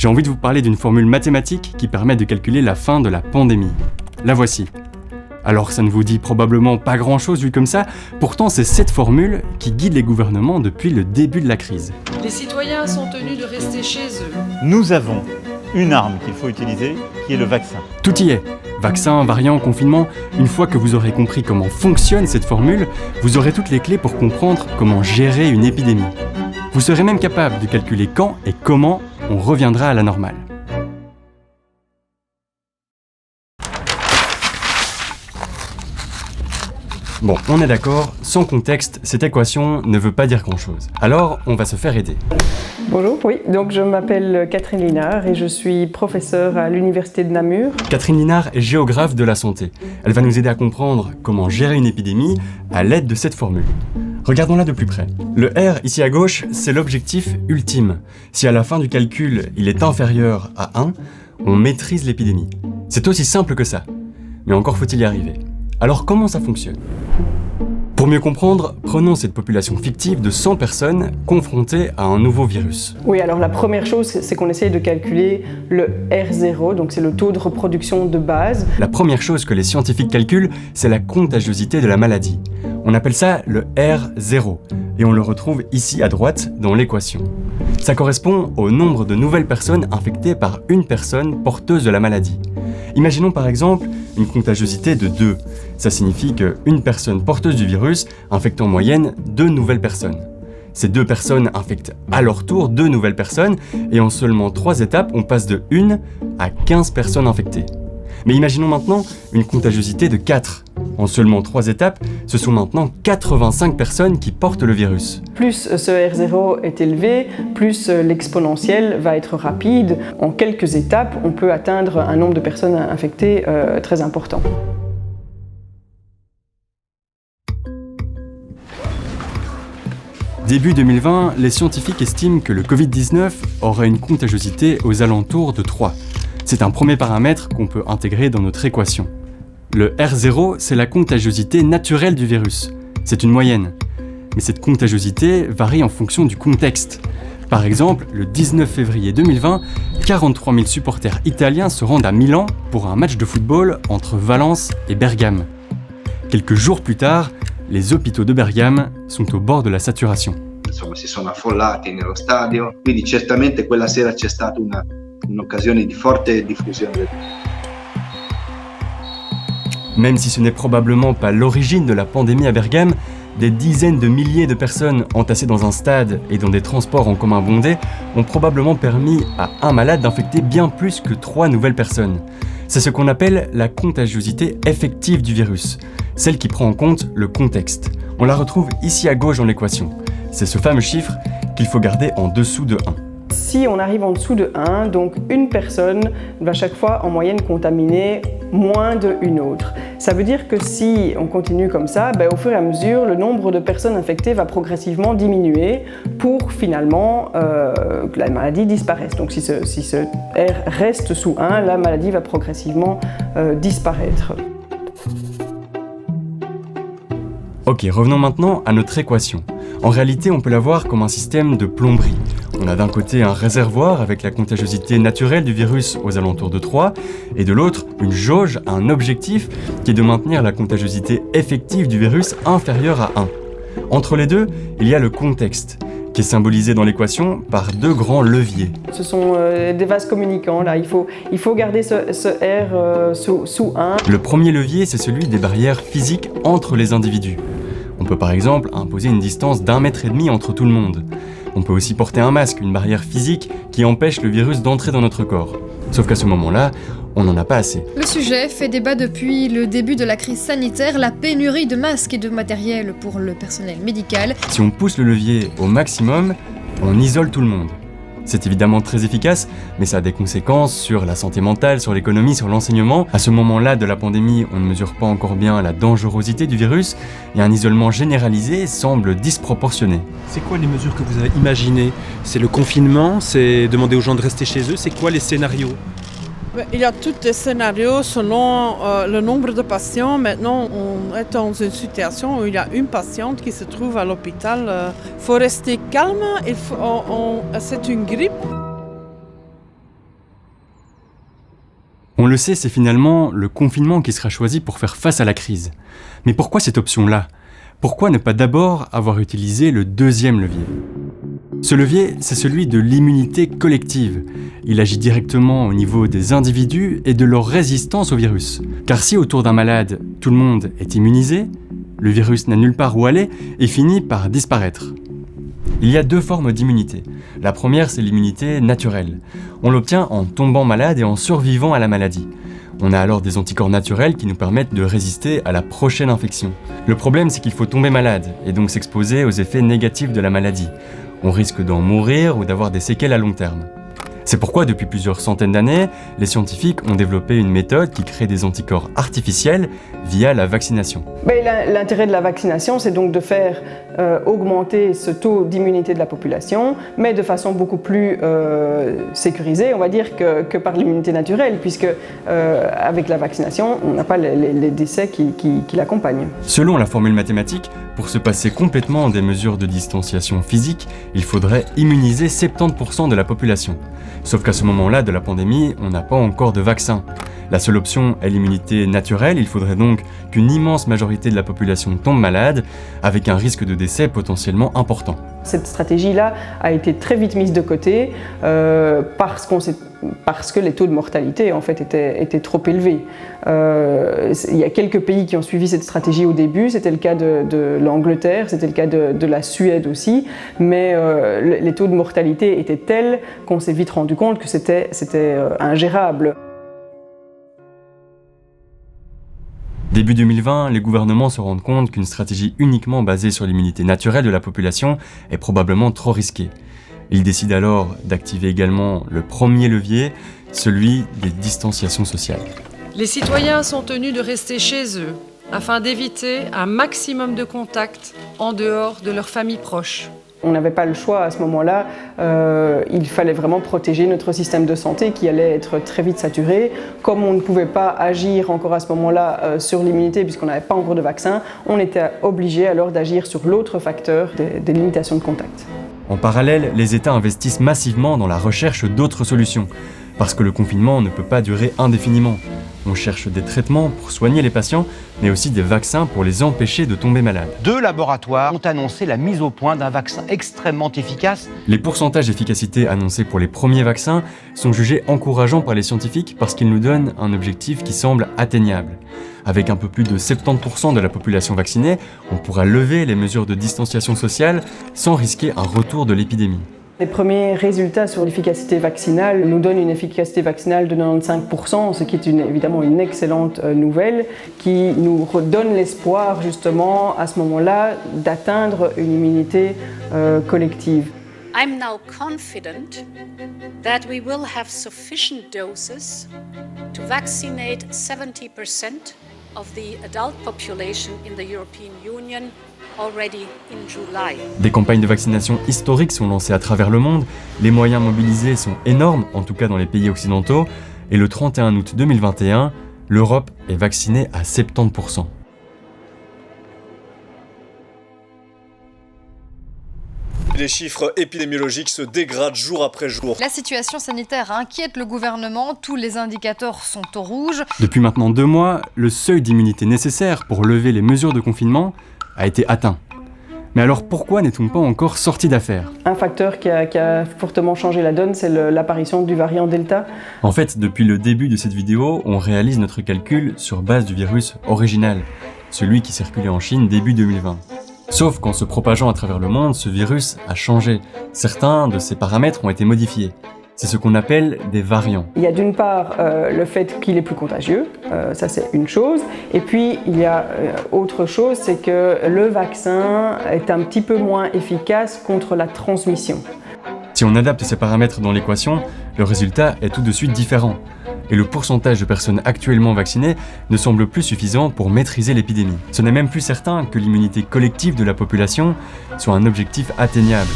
J'ai envie de vous parler d'une formule mathématique qui permet de calculer la fin de la pandémie. La voici. Alors ça ne vous dit probablement pas grand-chose vu comme ça, pourtant c'est cette formule qui guide les gouvernements depuis le début de la crise. Les citoyens sont tenus de rester chez eux. Nous avons une arme qu'il faut utiliser, qui est le vaccin. Tout y est. Vaccin, variant, confinement. Une fois que vous aurez compris comment fonctionne cette formule, vous aurez toutes les clés pour comprendre comment gérer une épidémie. Vous serez même capable de calculer quand et comment on reviendra à la normale. Bon, on est d'accord, sans contexte, cette équation ne veut pas dire grand-chose. Alors, on va se faire aider. Bonjour, oui, donc je m'appelle Catherine Linard et je suis professeure à l'Université de Namur. Catherine Linard est géographe de la santé. Elle va nous aider à comprendre comment gérer une épidémie à l'aide de cette formule. Regardons-la de plus près. Le R, ici à gauche, c'est l'objectif ultime. Si à la fin du calcul, il est inférieur à 1, on maîtrise l'épidémie. C'est aussi simple que ça. Mais encore faut-il y arriver. Alors comment ça fonctionne ? Pour mieux comprendre, prenons cette population fictive de 100 personnes confrontées à un nouveau virus. Oui, alors la première chose, c'est qu'on essaye de calculer le R0, donc c'est le taux de reproduction de base. La première chose que les scientifiques calculent, c'est la contagiosité de la maladie. On appelle ça le R0, et on le retrouve ici à droite dans l'équation. Ça correspond au nombre de nouvelles personnes infectées par une personne porteuse de la maladie. Imaginons par exemple une contagiosité de 2. Ça signifie qu'une personne porteuse du virus infecte en moyenne 2 nouvelles personnes. Ces 2 personnes infectent à leur tour 2 nouvelles personnes et en seulement 3 étapes, on passe de 1 à 15 personnes infectées. Mais imaginons maintenant une contagiosité de 4. En seulement 3 étapes, ce sont maintenant 85 personnes qui portent le virus. Plus ce R0 est élevé, plus l'exponentielle va être rapide. En quelques étapes, on peut atteindre un nombre de personnes infectées très important. Début 2020, les scientifiques estiment que le Covid-19 aurait une contagiosité aux alentours de 3. C'est un premier paramètre qu'on peut intégrer dans notre équation. Le R0, c'est la contagiosité naturelle du virus. C'est une moyenne. Mais cette contagiosité varie en fonction du contexte. Par exemple, le 19 février 2020, 43 000 supporters italiens se rendent à Milan pour un match de football entre Valence et Bergame. Quelques jours plus tard, les hôpitaux de Bergame sont au bord de la saturation. Insomma, si sono affollati nello stadio, quindi certamente quella sera c'è stata un'occasione di forte diffusione del virus. Même si ce n'est probablement pas l'origine de la pandémie à Bergame, des dizaines de milliers de personnes entassées dans un stade et dans des transports en commun bondés ont probablement permis à un malade d'infecter bien plus que 3 nouvelles personnes. C'est ce qu'on appelle la contagiosité effective du virus, celle qui prend en compte le contexte. On la retrouve ici à gauche dans l'équation. C'est ce fameux chiffre qu'il faut garder en dessous de 1. Si on arrive en dessous de 1, donc une personne va chaque fois en moyenne contaminer moins d'une autre. Ça veut dire que si on continue comme ça, au fur et à mesure, le nombre de personnes infectées va progressivement diminuer pour finalement que la maladie disparaisse. Donc si ce R reste sous 1, la maladie va progressivement disparaître. Ok, revenons maintenant à notre équation. En réalité, on peut la voir comme un système de plomberie. On a d'un côté un réservoir avec la contagiosité naturelle du virus aux alentours de 3, et de l'autre, une jauge, un objectif qui est de maintenir la contagiosité effective du virus inférieure à 1. Entre les deux, il y a le contexte, qui est symbolisé dans l'équation par 2 grands leviers. Ce sont des vases communicants, là. Il faut garder ce R sous 1. Le premier levier, c'est celui des barrières physiques entre les individus. On peut par exemple imposer une distance d'1,5 mètre entre tout le monde. On peut aussi porter un masque, une barrière physique qui empêche le virus d'entrer dans notre corps. Sauf qu'à ce moment-là, on n'en a pas assez. Le sujet fait débat depuis le début de la crise sanitaire, la pénurie de masques et de matériel pour le personnel médical. Si on pousse le levier au maximum, on isole tout le monde. C'est évidemment très efficace, mais ça a des conséquences sur la santé mentale, sur l'économie, sur l'enseignement. À ce moment-là de la pandémie, on ne mesure pas encore bien la dangerosité du virus et un isolement généralisé semble disproportionné. C'est quoi les mesures que vous avez imaginées ? C'est le confinement ? C'est demander aux gens de rester chez eux ? C'est quoi les scénarios ? Il y a tous les scénarios selon le nombre de patients. Maintenant, on est dans une situation où il y a une patiente qui se trouve à l'hôpital. Il faut rester calme, c'est une grippe. On le sait, c'est finalement le confinement qui sera choisi pour faire face à la crise. Mais pourquoi cette option-là ? Pourquoi ne pas d'abord avoir utilisé le deuxième levier ? Ce levier, c'est celui de l'immunité collective. Il agit directement au niveau des individus et de leur résistance au virus. Car si autour d'un malade, tout le monde est immunisé, le virus n'a nulle part où aller et finit par disparaître. Il y a deux formes d'immunité. La première, c'est l'immunité naturelle. On l'obtient en tombant malade et en survivant à la maladie. On a alors des anticorps naturels qui nous permettent de résister à la prochaine infection. Le problème, c'est qu'il faut tomber malade et donc s'exposer aux effets négatifs de la maladie. On risque d'en mourir ou d'avoir des séquelles à long terme. C'est pourquoi, depuis plusieurs centaines d'années, les scientifiques ont développé une méthode qui crée des anticorps artificiels via la vaccination. L'intérêt de la vaccination, c'est donc de faire augmenter ce taux d'immunité de la population, mais de façon beaucoup plus sécurisée, on va dire, que par l'immunité naturelle, puisque avec la vaccination, on n'a pas les décès qui l'accompagnent. Selon la formule mathématique, pour se passer complètement des mesures de distanciation physique, il faudrait immuniser 70% de la population. Sauf qu'à ce moment-là de la pandémie, on n'a pas encore de vaccin. La seule option est l'immunité naturelle, il faudrait donc qu'une immense majorité de la population tombe malade, avec un risque de décès potentiellement important. Cette stratégie-là a été très vite mise de côté parce que les taux de mortalité en fait étaient trop élevés. Il y a quelques pays qui ont suivi cette stratégie au début, c'était le cas de l'Angleterre, c'était le cas de la Suède aussi, mais les taux de mortalité étaient tels qu'on s'est vite rendu compte que c'était ingérable. Début 2020, les gouvernements se rendent compte qu'une stratégie uniquement basée sur l'immunité naturelle de la population est probablement trop risquée. Ils décident alors d'activer également le premier levier, celui des distanciations sociales. Les citoyens sont tenus de rester chez eux afin d'éviter un maximum de contacts en dehors de leur famille proche. On n'avait pas le choix à ce moment-là, il fallait vraiment protéger notre système de santé qui allait être très vite saturé. Comme on ne pouvait pas agir encore à ce moment-là sur l'immunité puisqu'on n'avait pas encore de vaccin, on était obligé alors d'agir sur l'autre facteur des limitations de contact. En parallèle, les États investissent massivement dans la recherche d'autres solutions, parce que le confinement ne peut pas durer indéfiniment. On cherche des traitements pour soigner les patients, mais aussi des vaccins pour les empêcher de tomber malades. 2 laboratoires ont annoncé la mise au point d'un vaccin extrêmement efficace. Les pourcentages d'efficacité annoncés pour les premiers vaccins sont jugés encourageants par les scientifiques parce qu'ils nous donnent un objectif qui semble atteignable. Avec un peu plus de 70% de la population vaccinée, on pourra lever les mesures de distanciation sociale sans risquer un retour de l'épidémie. Les premiers résultats sur l'efficacité vaccinale nous donnent une efficacité vaccinale de 95%, ce qui est évidemment une excellente nouvelle, qui nous redonne l'espoir justement à ce moment-là d'atteindre une immunité collective. I'm now confident that we will have sufficient doses to vaccinate 70% of the adult population in the European Union already in July. Des campagnes de vaccination historiques sont lancées à travers le monde, les moyens mobilisés sont énormes, en tout cas dans les pays occidentaux, et le 31 août 2021, l'Europe est vaccinée à 70%. Les chiffres épidémiologiques se dégradent jour après jour. La situation sanitaire inquiète le gouvernement, tous les indicateurs sont au rouge. Depuis maintenant 2 mois, le seuil d'immunité nécessaire pour lever les mesures de confinement a été atteint. Mais alors pourquoi n'est-on pas encore sorti d'affaire ? Un facteur qui a fortement changé la donne, c'est l'apparition du variant Delta. En fait, depuis le début de cette vidéo, on réalise notre calcul sur base du virus original, celui qui circulait en Chine début 2020. Sauf qu'en se propageant à travers le monde, ce virus a changé. Certains de ses paramètres ont été modifiés. C'est ce qu'on appelle des variants. Il y a d'une part le fait qu'il est plus contagieux, ça c'est une chose, et puis il y a autre chose, c'est que le vaccin est un petit peu moins efficace contre la transmission. Si on adapte ces paramètres dans l'équation, le résultat est tout de suite différent. Et le pourcentage de personnes actuellement vaccinées ne semble plus suffisant pour maîtriser l'épidémie. Ce n'est même plus certain que l'immunité collective de la population soit un objectif atteignable.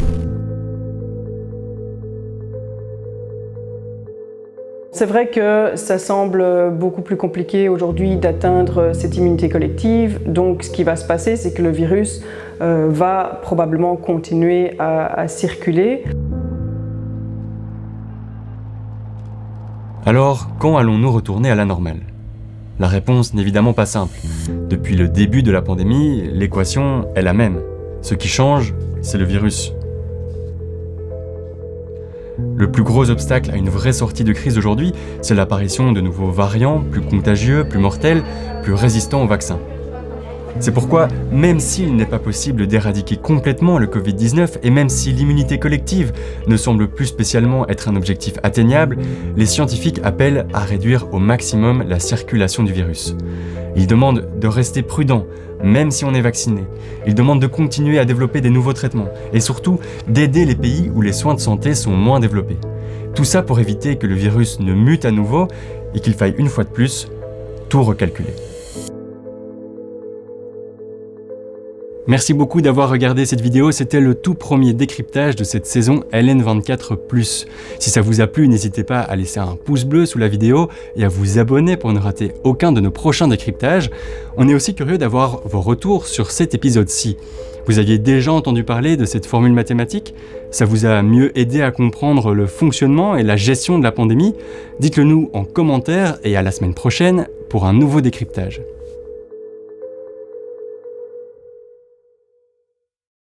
C'est vrai que ça semble beaucoup plus compliqué aujourd'hui d'atteindre cette immunité collective. Donc ce qui va se passer, c'est que le virus va probablement continuer à circuler. Alors, quand allons-nous retourner à la normale ? La réponse n'est évidemment pas simple. Depuis le début de la pandémie, l'équation est la même. Ce qui change, c'est le virus. Le plus gros obstacle à une vraie sortie de crise aujourd'hui, c'est l'apparition de nouveaux variants plus contagieux, plus mortels, plus résistants aux vaccins. C'est pourquoi, même s'il n'est pas possible d'éradiquer complètement le Covid-19 et même si l'immunité collective ne semble plus spécialement être un objectif atteignable, les scientifiques appellent à réduire au maximum la circulation du virus. Ils demandent de rester prudent, même si on est vacciné. Ils demandent de continuer à développer des nouveaux traitements et surtout d'aider les pays où les soins de santé sont moins développés. Tout ça pour éviter que le virus ne mute à nouveau et qu'il faille une fois de plus tout recalculer. Merci beaucoup d'avoir regardé cette vidéo, c'était le tout premier décryptage de cette saison LN24+. Si ça vous a plu, n'hésitez pas à laisser un pouce bleu sous la vidéo et à vous abonner pour ne rater aucun de nos prochains décryptages. On est aussi curieux d'avoir vos retours sur cet épisode-ci. Vous aviez déjà entendu parler de cette formule mathématique ? Ça vous a mieux aidé à comprendre le fonctionnement et la gestion de la pandémie ? Dites-le nous en commentaire et à la semaine prochaine pour un nouveau décryptage.